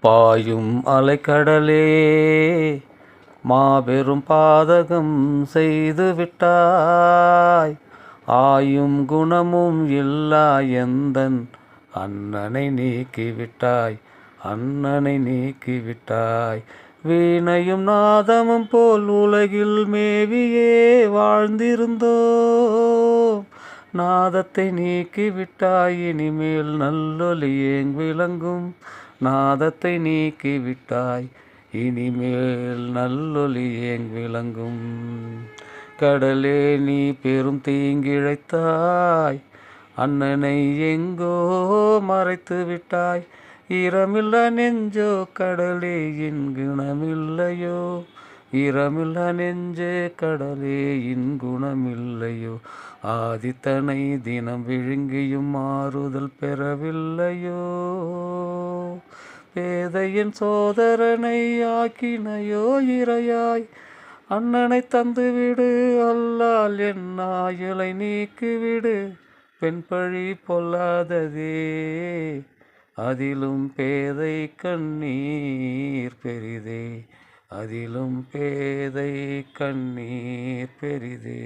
பாயும் அலைக்கடலே மாபெரும் பாதகம் செய்து விட்டாய். ஆயும் குணமும் இல்லா எந்தன் அண்ணனை நீக்கிவிட்டாய், அண்ணனை நீக்கிவிட்டாய். வீணையும் நாதமும் போல் உலகில் மேவியே வாழ்ந்திருந்தோம். நாதத்தை நீக்கிவிட்டாய், இனிமேல் நல்லொலி ஏங் விளங்கும். நாதத்தை நீக்கிவிட்டாய், இனிமேல் நல்லொலி ஏங் விளங்கும். கடலே நீ பெரும் தீங்கிழைத்தாய், அண்ணனை எங்கோ மறைத்து விட்டாய். ஈரமில்லா நெஞ்சோ கடலே என் குணமில்லையோ, ஈரமில்லா நெஞ்சே கடலே என் குணமில்லையோ. ஆதித்தனை தினம் விழுங்கியும் மாறுதல் பெறவில்லையோ. பேதையின் சோதரனை ஆக்கினையோ இறையாய், அண்ணனை தந்துவிடு அல்லால் என் ஆயுளை நீக்கிவிடு. பெண் பழி பொல்லாததே, அதிலும் பேதை கண்ணீர் பெரிதே, அதிலும் பேதை கண்ணீர் பெரிதே.